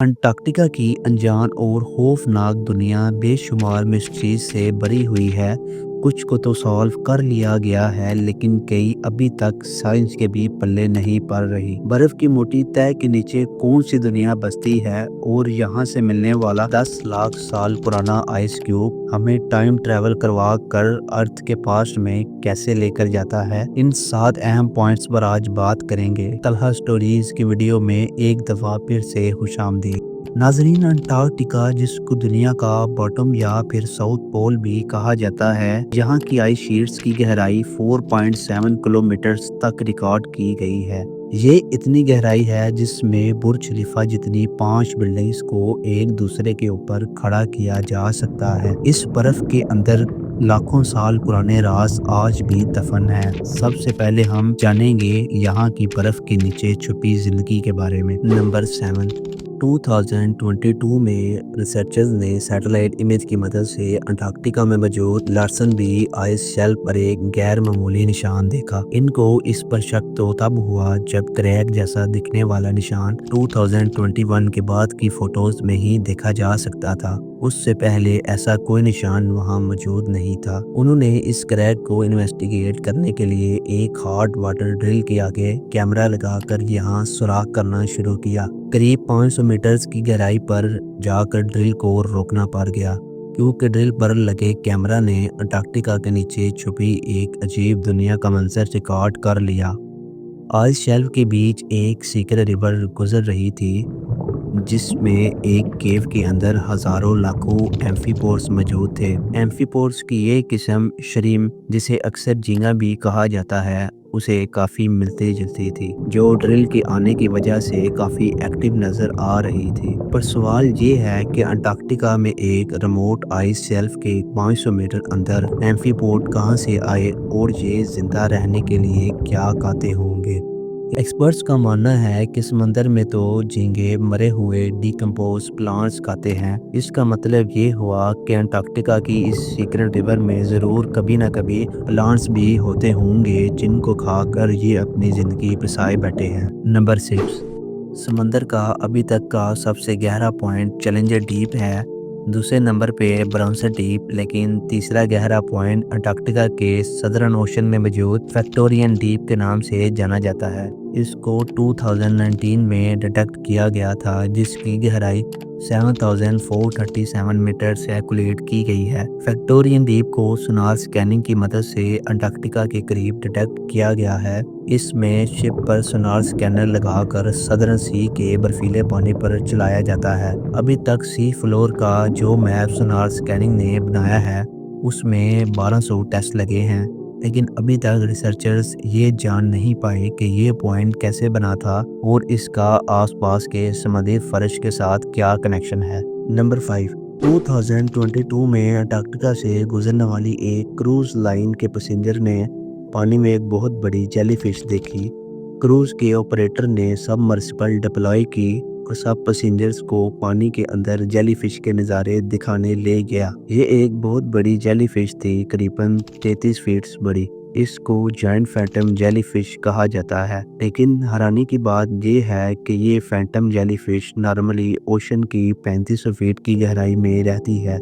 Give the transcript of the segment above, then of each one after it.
Antarctica की अनजान और खौफनाक दुनिया बेशुमार मिस्ट्रीज से भरी हुई है। कुछ को तो सॉल्व कर लिया गया है, लेकिन कई अभी तक साइंस के भी पल्ले नहीं पड़ रही। बर्फ की मोटी तह के नीचे कौन सी दुनिया बसती है, और यहाँ से मिलने वाला 10 लाख साल पुराना आइस क्यूब हमें टाइम ट्रेवल करवा कर अर्थ के पास्ट में कैसे लेकर जाता है। इन 7 अहम पॉइंट्स पर आज बात करेंगे। तलहा स्टोरीज की वीडियो में एक दफा फिर से खुशामदीद। नाजरीन, अंटार्कटिका, जिसको दुनिया का बॉटम या फिर साउथ पोल भी कहा जाता है, यहाँ की आइस शीट्स की गहराई 4.7 किलोमीटर तक रिकॉर्ड की गई है। ये इतनी गहराई है जिसमें बुर्ज खलीफा जितनी 5 बिल्डिंग्स को एक दूसरे के ऊपर खड़ा किया जा सकता है। इस बर्फ के अंदर लाखों साल पुराने राज आज भी दफन है। सबसे पहले हम जानेंगे यहाँ की बर्फ के नीचे छुपी जिंदगी के बारे में। नंबर 7। 2022 में रिसर्चर्स ने सैटेलाइट इमेज की मदद से अंटार्कटिका में मौजूद लार्सन बी आइस शेल्फ पर एक गैर मामूली निशान देखा। इनको इस पर शक तो तब हुआ जब क्रैक जैसा दिखने वाला निशान 2021 के बाद की फोटोज में ही देखा जा सकता था। उससे पहले ऐसा कोई निशान वहां मौजूद नहीं था। उन्होंने इस क्रैक को इन्वेस्टिगेट करने के लिए एक हार्ड वाटर ड्रिल के आगे कैमरा लगाकर यहाँ सुराख करना शुरू किया। करीब 500 मीटर की गहराई पर जाकर ड्रिल को रोकना पड़ गया, क्योंकि ड्रिल पर लगे कैमरा ने अंटार्कटिका के नीचे छुपी एक अजीब दुनिया का मंजर रिकॉर्ड कर लिया। आइस शेल्फ के बीच एक सीक्रेट रिवर गुजर रही थी, जिसमें एक केव के अंदर हजारों लाखों एम्फीपोर्स मौजूद थे। एम्फीपोर्स की ये किस्म शरीम, जिसे अक्सर झींगा भी कहा जाता है, उसे काफी मिलती जुलती थी, जो ड्रिल के आने की वजह से काफी एक्टिव नजर आ रही थी। पर सवाल ये है कि अंटार्कटिका में एक रिमोट आइस शेल्फ के 500 मीटर अंदर एम्फीपोर्ट कहां से आए, और ये जिंदा रहने के लिए क्या खाते होंगे। एक्सपर्ट्स का मानना है कि समंदर में तो झींगे मरे हुए डिकम्पोज प्लांट्स खाते हैं। इसका मतलब ये हुआ कि अंटार्कटिका की इस सीक्रेट रिवर में ज़रूर कभी ना कभी प्लांट्स भी होते होंगे, जिनको खाकर ये अपनी ज़िंदगी बसाए बैठे हैं। नंबर 6। समंदर का अभी तक का सबसे गहरा पॉइंट चैलेंजर डीप है। दूसरे नंबर पे ब्राउंसर डीप, लेकिन तीसरा गहरा पॉइंट अंटार्कटिका के सदर्न ओशन में मौजूद फैक्टोरियन डीप के नाम से जाना जाता है। इसको 2019 में डिटेक्ट किया गया था, जिसकी गहराई 7437 मीटर से कैलकुलेट की गई है। फैक्टोरियन डीप को सोनार स्कैनिंग की मदद से अंटार्कटिका के करीब डिटेक्ट किया गया है। इसमें शिप पर सोनार स्कैनर लगाकर सदर्न सी के बर्फीले पानी पर चलाया जाता है। अभी तक सी फ्लोर का जो मैप सोनार स्कैनिंग ने बनाया है, उसमें 1200 टेस्ट लगे हैं, लेकिन अभी तक रिसर्चर्स ये जान नहीं पाए कि ये पॉइंट कैसे बना था और इसका आसपास के समुद्री फर्श के साथ क्या कनेक्शन है। नंबर 5। 2022 में अंटार्कटिका से गुजरने वाली एक क्रूज लाइन के पैसेंजर ने पानी में एक बहुत बड़ी जेलीफिश देखी। क्रूज के ऑपरेटर ने सबमर्सिबल डिप्लॉय की और सब पैसेंजर्स को पानी के अंदर जेलीफिश के नज़ारे दिखाने ले गया। ये एक बहुत बड़ी जेलीफिश थी, करीबन 33 फीट बड़ी। इसको जायंट फैंटम जेलीफिश कहा जाता है, लेकिन हैरानी की बात ये है कि ये फैंटम जेलीफिश नॉर्मली ओशन की 3500 फीट की गहराई में रहती है,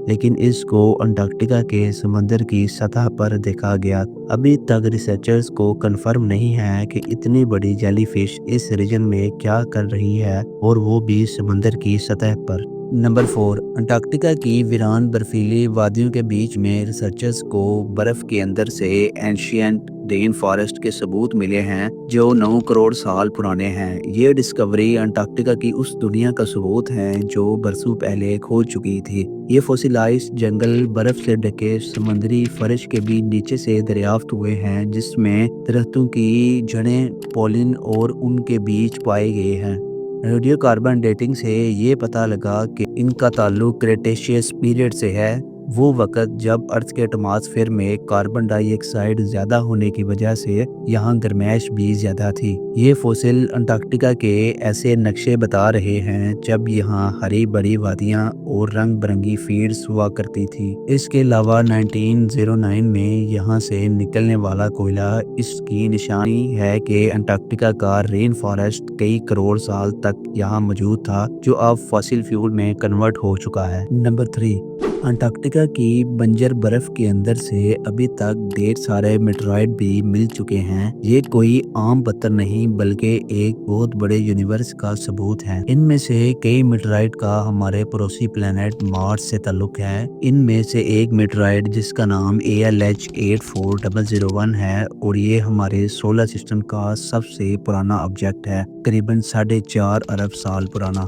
लेकिन इसको अंटार्कटिका के समंदर की सतह पर देखा गया। अभी तक रिसर्चर्स को कंफर्म नहीं है कि इतनी बड़ी जेलीफिश इस रीजन में क्या कर रही है, और वो भी समंदर की सतह पर। नंबर 4। अंटार्कटिका की वीरान बर्फीली वादियों के बीच में रिसर्चर्स को बर्फ के अंदर से एंशिएंट रेन फॉरेस्ट के सबूत मिले हैं, जो 9 करोड़ साल पुराने हैं। ये डिस्कवरी अंटार्कटिका की उस दुनिया का सबूत है जो बरसों पहले खो चुकी थी। ये फोसिलाइज्ड जंगल बर्फ से ढके समुद्री फर्श के भी नीचे से दरियाफ्त हुए हैं, जिसमें दरख्तों की जड़ें, पॉलिन और उनके बीज पाए गए हैं। रेडियो कार्बन डेटिंग से ये पता लगा कि इनका ताल्लुक क्रेटेशियस पीरियड से है, वो वक़्त जब अर्थ के एटमॉस्फेयर में कार्बन डाई ऑक्साइड ज़्यादा होने की वजह से यहाँ गर्माइश भी ज़्यादा थी। ये फॉसिल अंटार्कटिका के ऐसे नक्शे बता रहे हैं जब यहाँ हरी भरी वादियाँ और रंग बिरंगी फील्ड्स हुआ करती थी। इसके अलावा 1909 में यहाँ से निकलने वाला कोयला इसकी निशानी है कि अंटार्कटिका का रेन फॉरेस्ट कई करोड़ साल तक यहाँ मौजूद था, जो अब फॉसिल फ्यूल में कन्वर्ट हो चुका है। नंबर 3, अंटार्कटिका की बंजर बर्फ के अंदर से अभी तक ढेर सारे मेटेराइट भी मिल चुके हैं। ये कोई आम पत्थर नहीं बल्कि एक बहुत बड़े यूनिवर्स का सबूत है। इनमें से कई मेटेराइट का हमारे पड़ोसी प्लेनेट मार्स से ताल्लुक है। इनमें से एक मेटेराइट जिसका नाम ALH 84001 है और ये हमारे सोलर सिस्टम का सबसे पुराना ऑब्जेक्ट है, करीबन 4.5 अरब साल पुराना।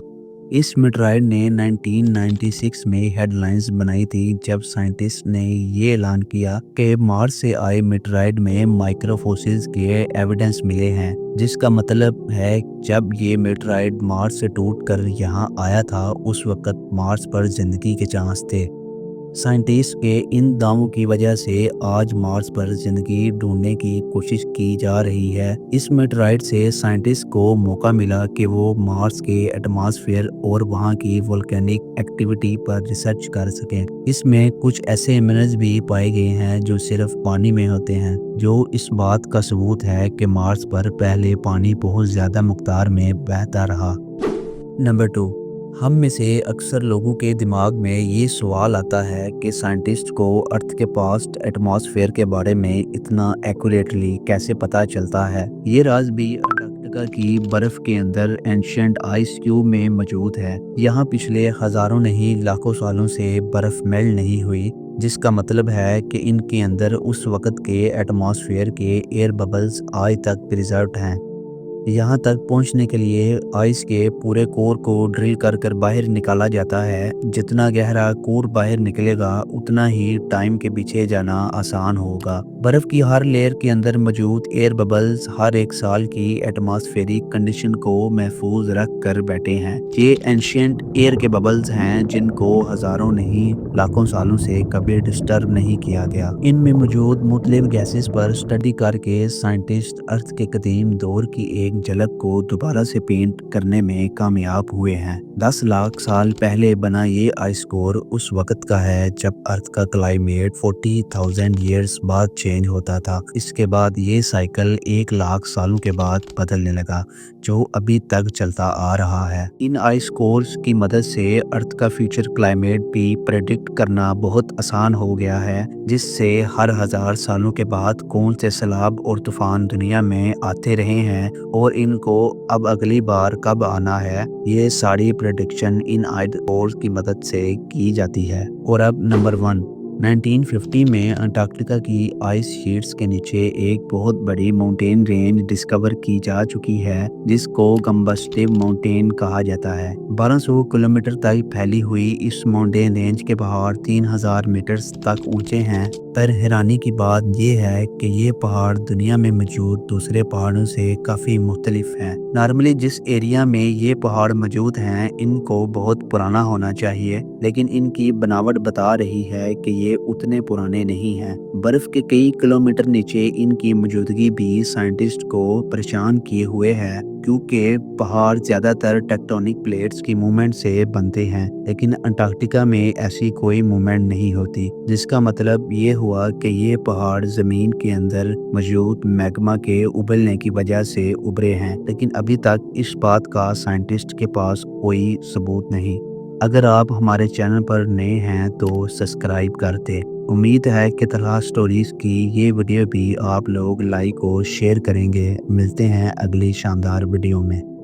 इस मेटेराइट ने 1996 में हेडलाइंस बनाई थी जब साइंटिस्ट ने ये ऐलान किया कि मार्स से आए मेटेराइट में माइक्रोफोसिल्स के एविडेंस मिले हैं, जिसका मतलब है जब ये मेटेराइट मार्स से टूटकर यहाँ आया था उस वक्त मार्स पर जिंदगी के चांस थे। साइंटिस्ट के इन दावों की वजह से आज मार्स पर जिंदगी ढूंढने की कोशिश की जा रही है। इस मेटेराइट से साइंटिस्ट को मौका मिला कि वो मार्स के एटमॉस्फेयर और वहां की वोल्केनिक एक्टिविटी पर रिसर्च कर सकें। इसमें कुछ ऐसे मिनरल्स भी पाए गए हैं जो सिर्फ पानी में होते हैं, जो इस बात का सबूत है कि मार्स पर पहले पानी बहुत ज़्यादा मकदार में बहता रहा। नंबर 2, हम में से अक्सर लोगों के दिमाग में ये सवाल आता है कि साइंटिस्ट को अर्थ के पास्ट एटमॉस्फेयर के बारे में इतना एक्यूरेटली कैसे पता चलता है। ये राज भी अंटार्कटिका की बर्फ के अंदर एंशिएंट आइस क्यूब में मौजूद है। यहाँ पिछले हजारों नहीं लाखों सालों से बर्फ मेल्ट नहीं हुई, जिसका मतलब है कि इनके अंदर उस वक़्त के एटमॉस्फेयर के एयर बबल्स आज तक प्रिजर्व्ड हैं। यहाँ तक पहुँचने के लिए आइस के पूरे कोर को ड्रिल कर कर बाहर निकाला जाता है। जितना गहरा कोर बाहर निकलेगा उतना ही टाइम के पीछे जाना आसान होगा। बर्फ की हर लेयर के अंदर मौजूद एयर बबल्स हर एक साल की एटमॉस्फेरिक कंडीशन को महफूज रख कर बैठे हैं। ये एंशिएंट एयर के बबल्स हैं जिनको हजारों नहीं लाखों सालों से कभी डिस्टर्ब नहीं किया गया। इनमें मौजूद मुख्तलिफ गैसेस पर स्टडी करके साइंटिस्ट अर्थ के कदीम दौर की एक झलक को दोबारा से पेंट करने में कामयाब हुए हैं। 10 लाख साल पहले बना ये आइस कोर उस वक्त का है जब अर्थ का क्लाइमेट 40,000 ईयर्स बाद चेंज होता था। इसके बाद ये साइकिल 1 लाख सालों के बाद बदलने लगा, जो अभी तक चलता आ रहा है। इन आइस कोर्स की मदद से अर्थ का फ्यूचर क्लाइमेट भी प्रेडिक्ट करना बहुत आसान हो गया है, जिससे हर 1000 सालों के बाद कौन से सैलाब और तूफान दुनिया में आते रहे हैं और इनको अब अगली बार कब आना है, ये सारी प्रेडिक्शन इन आइस कोर्स की मदद से की जाती है। और अब नंबर 1, 1950 में अंटार्कटिका की आइस शीट्स के नीचे एक बहुत बड़ी माउंटेन रेंज डिस्कवर की जा चुकी है, जिसको कंबस्टिव माउंटेन कहा जाता है। 1200 किलोमीटर तक फैली हुई इस माउंटेन रेंज के पहाड़ 3000 मीटर तक ऊंचे हैं। पर हैरानी की बात यह है कि ये पहाड़ दुनिया में मौजूद दूसरे पहाड़ों से काफ़ी मुख्तलिफ हैं। नॉर्मली जिस एरिया में ये पहाड़ मौजूद हैं इनको बहुत पुराना होना चाहिए, लेकिन इनकी बनावट बता रही है कि ये उतने पुराने नहीं हैं। बर्फ के कई किलोमीटर नीचे इनकी मौजूदगी भी साइंटिस्ट को परेशान किए हुए है, क्योंकि पहाड़ ज़्यादातर टेक्टोनिक प्लेट्स की मूवमेंट से बनते हैं, लेकिन अंटार्कटिका में ऐसी कोई मूवमेंट नहीं होती, जिसका मतलब ये हुआ कि ये पहाड़ ज़मीन के अंदर मौजूद मैग्मा के उबलने की वजह से उभरे हैं, लेकिन अभी तक इस बात का साइंटिस्ट के पास कोई सबूत नहीं। अगर आप हमारे चैनल पर नए हैं तो सब्सक्राइब कर दें। उम्मीद है कि तरह स्टोरीज़ की ये वीडियो भी आप लोग लाइक और शेयर करेंगे। मिलते हैं अगली शानदार वीडियो में।